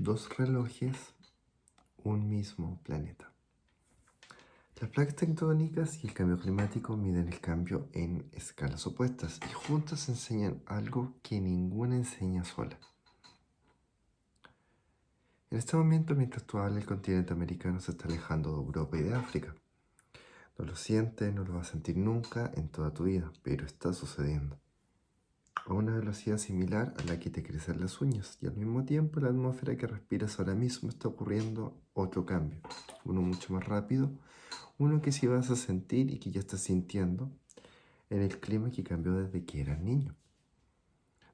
dos relojes, un mismo planeta. Las placas tectónicas y el cambio climático miden el cambio en escalas opuestas y juntas enseñan algo que ninguna enseña sola. En este momento, mientras tú hablas, el continente americano se está alejando de Europa y de África. No lo sientes, no lo vas a sentir nunca en toda tu vida, pero está sucediendo a una velocidad similar a la que te crecen las uñas, y al mismo tiempo en la atmósfera que respiras ahora mismo está ocurriendo otro cambio, uno mucho más rápido, uno que sí vas a sentir y que ya estás sintiendo en el clima que cambió desde que eras niño.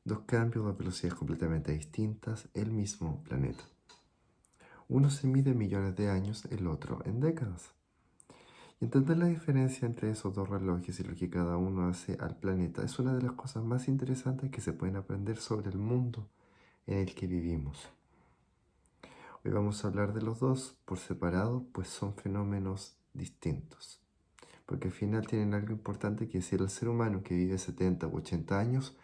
Dos cambios, dos velocidades completamente distintas, el mismo planeta. Uno se mide en millones de años, el otro en décadas. Y entender la diferencia entre esos dos relojes y lo que cada uno hace al planeta es una de las cosas más interesantes que se pueden aprender sobre el mundo en el que vivimos. Hoy vamos a hablar de los dos por separado, pues son fenómenos distintos. Porque al final tienen algo importante que decir al ser humano que vive 70 u 80 años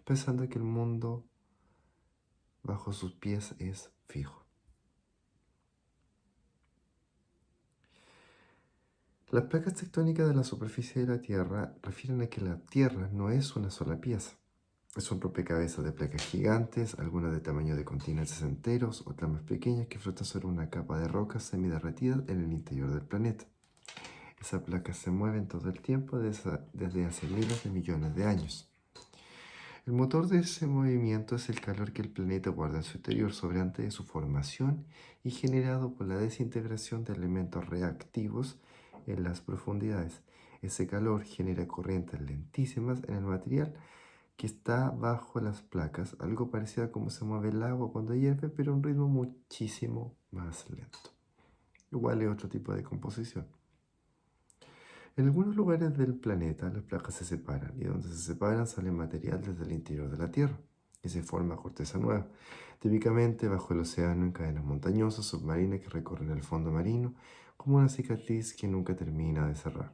pensando que el mundo bajo sus pies es fijo. Las placas tectónicas de la superficie de la Tierra refieren a que la Tierra no es una sola pieza. Es un rompecabezas de placas gigantes, algunas de tamaño de continentes enteros, otras más pequeñas que flotan sobre una capa de rocas semiderretidas en el interior del planeta. Esas placas se mueven todo el tiempo desde hace miles de millones de años. El motor de ese movimiento es el calor que el planeta guarda en su interior sobrante de su formación y generado por la desintegración de elementos reactivos en las profundidades. Ese calor genera corrientes lentísimas en el material que está bajo las placas, algo parecido a cómo se mueve el agua cuando hierve, pero a un ritmo muchísimo más lento. Igual es otro tipo de composición. En algunos lugares del planeta las placas se separan y donde se separan sale material desde el interior de la Tierra y se forma corteza nueva, típicamente bajo el océano en cadenas montañosas submarinas que recorren el fondo marino como una cicatriz que nunca termina de cerrar.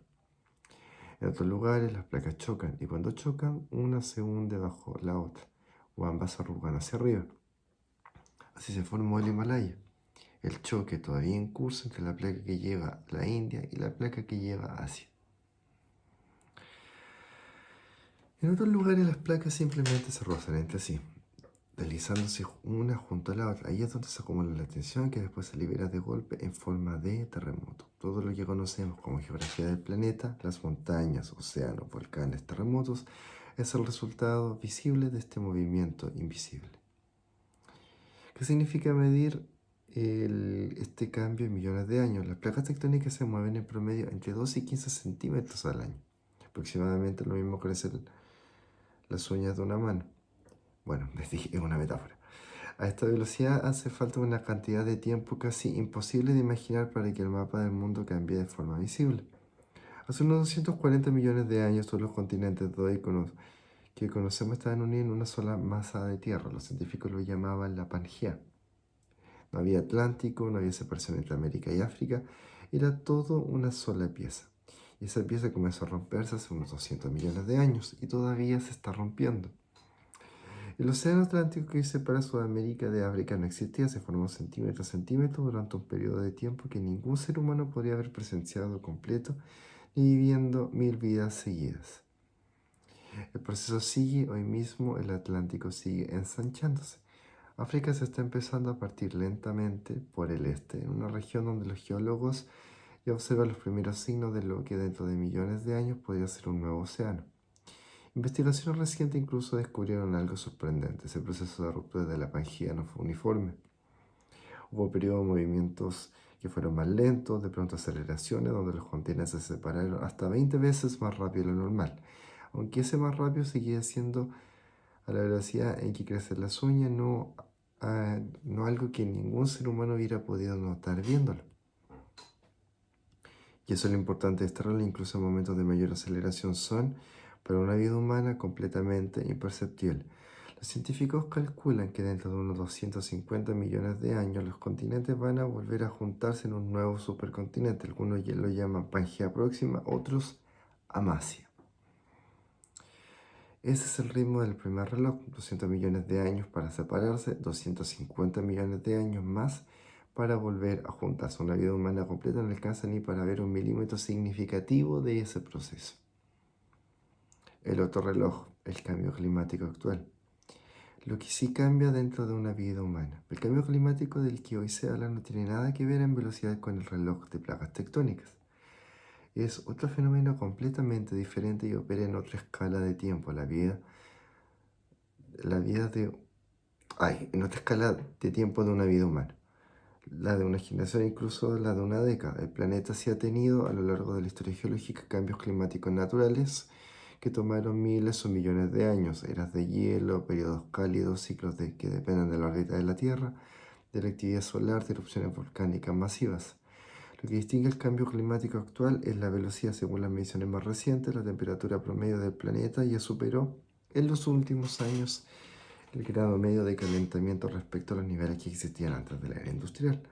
En otros lugares las placas chocan y cuando chocan una se hunde bajo la otra o ambas se arrugan hacia arriba. Así se formó el Himalaya, el choque todavía en curso entre la placa que lleva la India y la placa que lleva Asia. En otros lugares las placas simplemente se rozan entre sí, deslizándose una junto a la otra. Ahí es donde se acumula la tensión que después se libera de golpe en forma de terremoto. Todo lo que conocemos como geografía del planeta, las montañas, océanos, volcanes, terremotos, es el resultado visible de este movimiento invisible. ¿Qué significa medir este cambio en millones de años? Las placas tectónicas se mueven en promedio entre 2 y 15 centímetros al año. Aproximadamente lo mismo crece las uñas de una mano. Bueno, les dije, es una metáfora. A esta velocidad hace falta una cantidad de tiempo casi imposible de imaginar para que el mapa del mundo cambie de forma visible. Hace unos 240 millones de años todos los continentes de hoy que conocemos estaban unidos en una sola masa de tierra. Los científicos lo llamaban la Pangea. No había Atlántico, no había separación entre América y África, era todo una sola pieza. Y esa pieza comenzó a romperse hace unos 200 millones de años y todavía se está rompiendo. El océano Atlántico que separa Sudamérica de África no existía, se formó centímetro a centímetro durante un periodo de tiempo que ningún ser humano podría haber presenciado completo ni viviendo 1000 vidas seguidas. El proceso sigue hoy mismo, el Atlántico sigue ensanchándose. África se está empezando a partir lentamente por el este, en una región donde los geólogos ya observan los primeros signos de lo que dentro de millones de años podría ser un nuevo océano. Investigaciones recientes incluso descubrieron algo sorprendente. Ese proceso de ruptura de la Pangea no fue uniforme. Hubo periodos de movimientos que fueron más lentos, de pronto aceleraciones donde los continentes se separaron hasta 20 veces más rápido de lo normal. Aunque ese más rápido seguía siendo a la velocidad en que crecen las uñas, no algo que ningún ser humano hubiera podido notar viéndolo. Y eso es lo importante de esta regla, incluso en momentos de mayor aceleración son, para una vida humana, completamente imperceptibles. Los científicos calculan que dentro de unos 250 millones de años los continentes van a volver a juntarse en un nuevo supercontinente. Algunos ya lo llaman Pangea Próxima, otros Amasia. Ese es el ritmo del primer reloj, 200 millones de años para separarse, 250 millones de años más para volver a juntarse. Una vida humana completa no alcanza ni para ver un milímetro significativo de ese proceso. El otro reloj, el cambio climático actual. Lo que sí cambia dentro de una vida humana. El cambio climático del que hoy se habla no tiene nada que ver en velocidad con el reloj de placas tectónicas. Es otro fenómeno completamente diferente y opera en otra escala de tiempo. En otra escala de tiempo de una vida humana. La de una generación, incluso la de una década. El planeta sí ha tenido a lo largo de la historia geológica cambios climáticos naturales que tomaron miles o millones de años, eras de hielo, periodos cálidos, que dependen de la órbita de la Tierra, de la actividad solar, de erupciones volcánicas masivas. Lo que distingue el cambio climático actual es la velocidad. Según las mediciones más recientes, la temperatura promedio del planeta ya superó en los últimos años el grado medio de calentamiento respecto a los niveles que existían antes de la era industrial.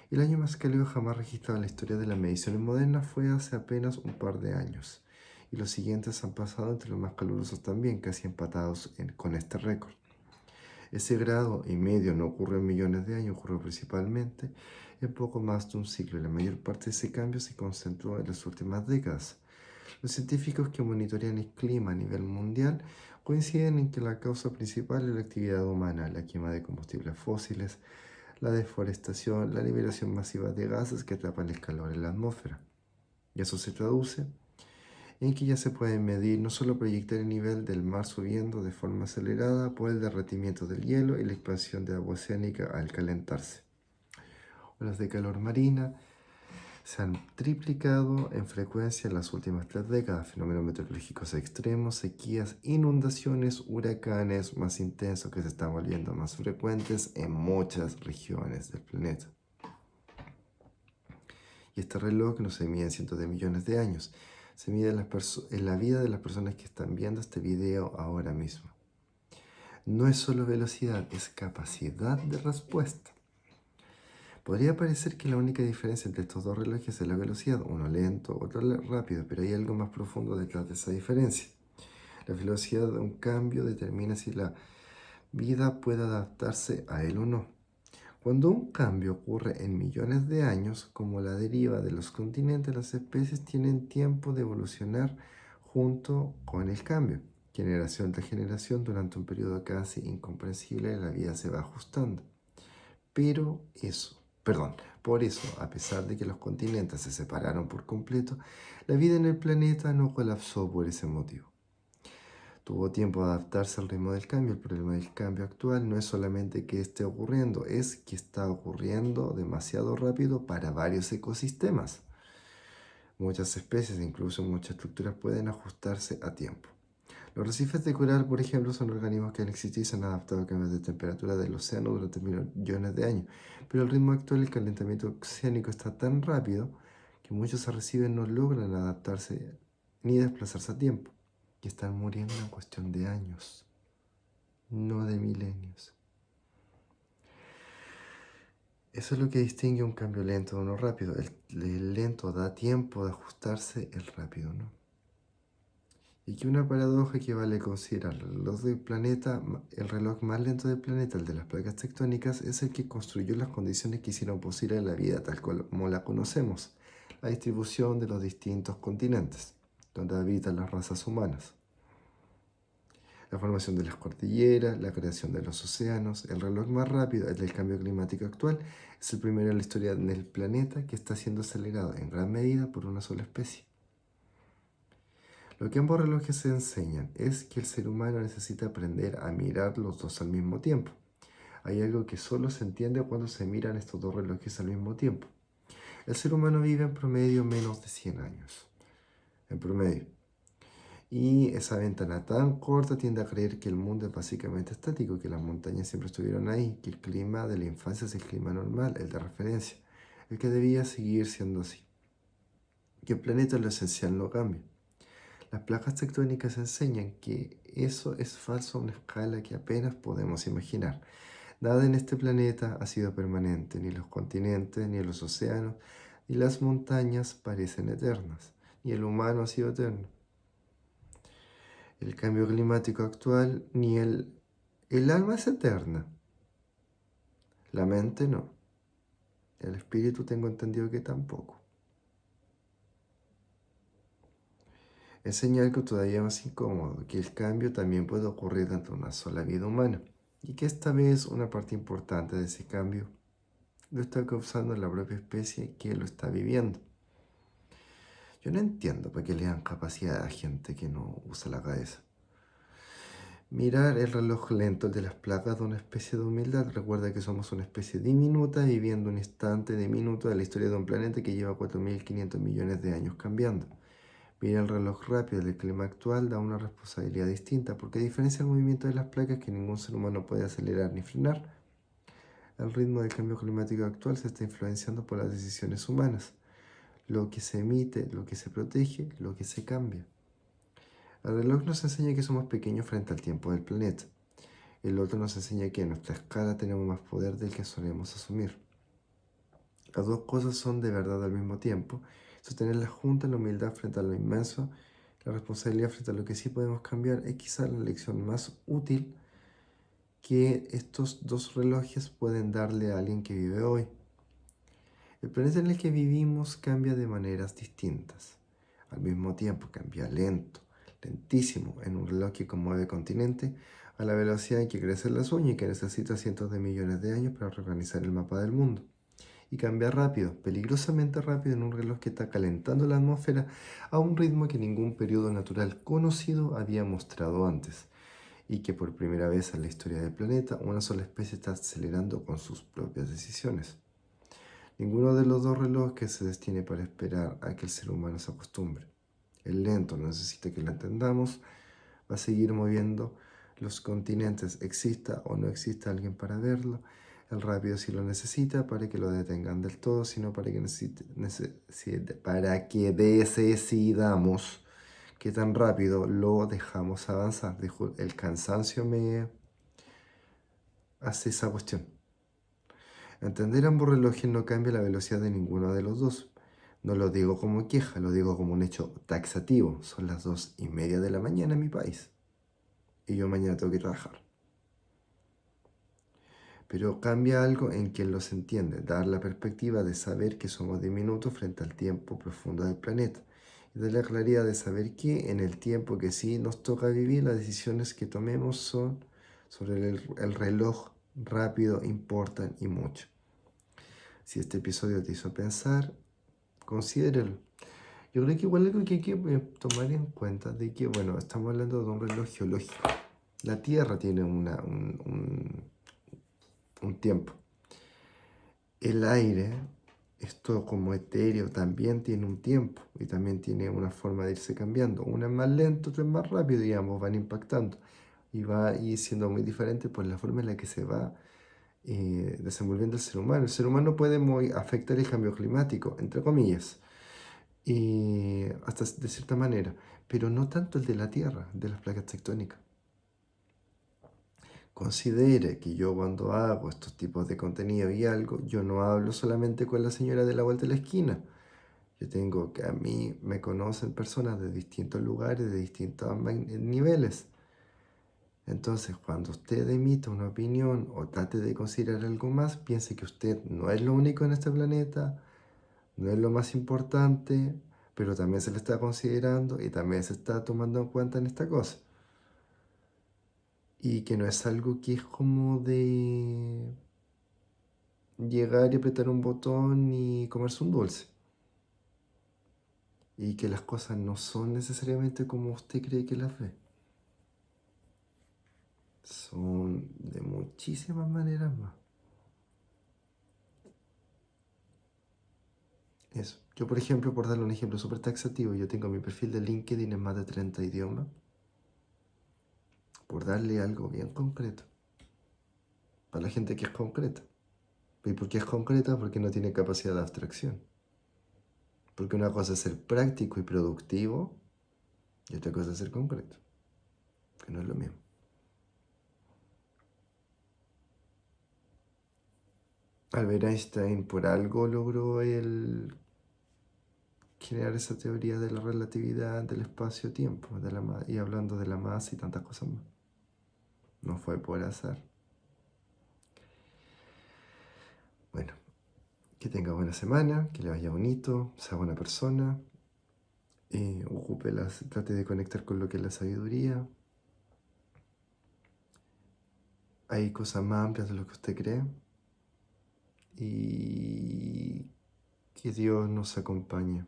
El año más cálido jamás registrado en la historia de las mediciones modernas fue hace apenas un par de años, y los siguientes han pasado entre los más calurosos también, casi empatados con este récord. Ese grado y medio no ocurrió en millones de años, ocurrió principalmente en poco más de un siglo, y la mayor parte de ese cambio se concentró en las últimas décadas. Los científicos que monitorean el clima a nivel mundial coinciden en que la causa principal es la actividad humana, la quema de combustibles fósiles, la deforestación, la liberación masiva de gases que atrapan el calor en la atmósfera. Y eso se traduce en que ya se puede medir, no solo proyectar el nivel del mar subiendo de forma acelerada por el derretimiento del hielo y la expansión de agua oceánica al calentarse. Olas de calor marina se han triplicado en frecuencia en las últimas 3 décadas. Fenómenos meteorológicos extremos, sequías, inundaciones, huracanes más intensos que se están volviendo más frecuentes en muchas regiones del planeta. Y este reloj no se mide en cientos de millones de años, se mide en la vida de las personas que están viendo este video ahora mismo. No es solo velocidad, es capacidad de respuesta. Podría parecer que la única diferencia entre estos dos relojes es la velocidad, uno lento, otro rápido, pero hay algo más profundo detrás de esa diferencia. La velocidad de un cambio determina si la vida puede adaptarse a él o no. Cuando un cambio ocurre en millones de años, como la deriva de los continentes, las especies tienen tiempo de evolucionar junto con el cambio. Generación tras generación, durante un periodo casi incomprensible, la vida se va ajustando. Por eso, a pesar de que los continentes se separaron por completo, la vida en el planeta no colapsó por ese motivo. Tuvo tiempo de adaptarse al ritmo del cambio. El problema del cambio actual no es solamente que esté ocurriendo, es que está ocurriendo demasiado rápido para varios ecosistemas. Muchas especies, incluso muchas estructuras, pueden ajustarse a tiempo. Los arrecifes de coral, por ejemplo, son organismos que han existido y se han adaptado a cambios de temperatura del océano durante millones de años. Pero el ritmo actual del calentamiento oceánico está tan rápido que muchos arrecifes no logran adaptarse ni desplazarse a tiempo, y están muriendo en cuestión de años, no de milenios. Eso es lo que distingue un cambio lento de uno rápido. El lento da tiempo de ajustarse, el rápido no. Y aquí una paradoja que vale considerar. El reloj más lento del planeta, el de las placas tectónicas, es el que construyó las condiciones que hicieron posible la vida tal como la conocemos, la distribución de los distintos continentes, donde habitan las razas humanas, la formación de las cordilleras, la creación de los océanos. El reloj más rápido, el del cambio climático actual, es el primero en la historia del planeta que está siendo acelerado en gran medida por una sola especie. Lo que ambos relojes se enseñan es que el ser humano necesita aprender a mirar los dos al mismo tiempo. Hay algo que solo se entiende cuando se miran estos dos relojes al mismo tiempo. El ser humano vive en promedio menos de 100 años. En promedio. Y esa ventana tan corta tiende a creer que el mundo es básicamente estático, que las montañas siempre estuvieron ahí, que el clima de la infancia es el clima normal, el de referencia, el que debía seguir siendo así. Que el planeta en lo esencial no cambia. Las placas tectónicas enseñan que eso es falso a una escala que apenas podemos imaginar. Nada en este planeta ha sido permanente, ni los continentes, ni los océanos, ni las montañas parecen eternas, ni el humano ha sido eterno. el cambio climático actual, ni el alma es eterna. La mente no. El espíritu tengo entendido que tampoco. Es señal que todavía más incómodo, que el cambio también puede ocurrir dentro de una sola vida humana, y que esta vez una parte importante de ese cambio lo está causando la propia especie que lo está viviendo. Yo no entiendo por qué le dan capacidad a gente que no usa la cabeza. Mirar el reloj lento de las placas de una especie de humildad recuerda que somos una especie diminuta viviendo un instante de minuto de la historia de un planeta que lleva 4.500 millones de años cambiando. Mira el reloj rápido del clima actual da una responsabilidad distinta, porque a diferencia del movimiento de las placas que ningún ser humano puede acelerar ni frenar, el ritmo del cambio climático actual se está influenciando por las decisiones humanas, lo que se emite, lo que se protege, lo que se cambia. El reloj nos enseña que somos pequeños frente al tiempo del planeta. El otro nos enseña que en nuestra escala tenemos más poder del que solemos asumir. Las dos cosas son de verdad al mismo tiempo. Sostenerlas juntas, la humildad frente a lo inmenso, la responsabilidad frente a lo que sí podemos cambiar, es quizá la lección más útil que estos dos relojes pueden darle a alguien que vive hoy. El planeta en el que vivimos cambia de maneras distintas. Al mismo tiempo cambia lento, lentísimo, en un reloj que conmueve continente a la velocidad en que crecen las uñas y que necesita cientos de millones de años para reorganizar el mapa del mundo. Y cambia rápido, peligrosamente rápido, en un reloj que está calentando la atmósfera a un ritmo que ningún periodo natural conocido había mostrado antes, y que por primera vez en la historia del planeta una sola especie está acelerando con sus propias decisiones. Ninguno de los dos relojes se detiene para esperar a que el ser humano se acostumbre. El lento no necesita que lo entendamos, va a seguir moviendo los continentes, exista o no exista alguien para verlo. El rápido sí lo necesita para que lo detengan del todo, sino para que para que decidamos qué tan rápido lo dejamos avanzar. El cansancio me hace esa cuestión. Entender ambos relojes no cambia la velocidad de ninguno de los dos. No lo digo como queja, lo digo como un hecho taxativo. Son las 2:30 de la mañana en mi país. Y yo mañana tengo que trabajar. Pero cambia algo en quien los entiende, dar la perspectiva de saber que somos diminutos frente al tiempo profundo del planeta. Y dar la claridad de saber que en el tiempo que sí nos toca vivir, las decisiones que tomemos son sobre el reloj rápido, importan y mucho. Si este episodio te hizo pensar, considéralo. Yo creo que igual algo que hay que tomar en cuenta de que, bueno, estamos hablando de un reloj geológico. La Tierra tiene un tiempo. El aire, esto como etéreo, también tiene un tiempo y también tiene una forma de irse cambiando. Una es más lento, otra es más rápido, digamos, van impactando. Y va y siendo muy diferente por la forma en la que se va desenvolviendo el ser humano. El ser humano puede afectar el cambio climático, entre comillas, y hasta de cierta manera, pero no tanto el de la Tierra, de las placas tectónicas. Considere que yo cuando hago estos tipos de contenido y algo, yo no hablo solamente con la señora de la vuelta de la esquina. Yo tengo que a mí me conocen personas de distintos lugares, de distintos niveles. Entonces, cuando usted emita una opinión o trate de considerar algo más, piense que usted no es lo único en este planeta, no es lo más importante, pero también se le está considerando y también se está tomando en cuenta en esta cosa. Y que no es algo que es como de llegar y apretar un botón y comerse un dulce. Y que las cosas no son necesariamente como usted cree que las ve. Son de muchísimas maneras más. Eso. Yo, por ejemplo, por darle un ejemplo súper taxativo, yo tengo mi perfil de LinkedIn en más de 30 idiomas, por darle algo bien concreto, para la gente que es concreta. ¿Y por qué es concreta? Porque no tiene capacidad de abstracción. Porque una cosa es ser práctico y productivo, y otra cosa es ser concreto, que no es lo mismo. Albert Einstein por algo logró el generar esa teoría de la relatividad del espacio-tiempo y hablando de la masa y tantas cosas más. No fue por azar. Bueno, que tenga buena semana, que le vaya bonito, sea buena persona, trate de conectar con lo que es la sabiduría. Hay cosas más amplias de lo que usted cree. Y que Dios nos acompañe.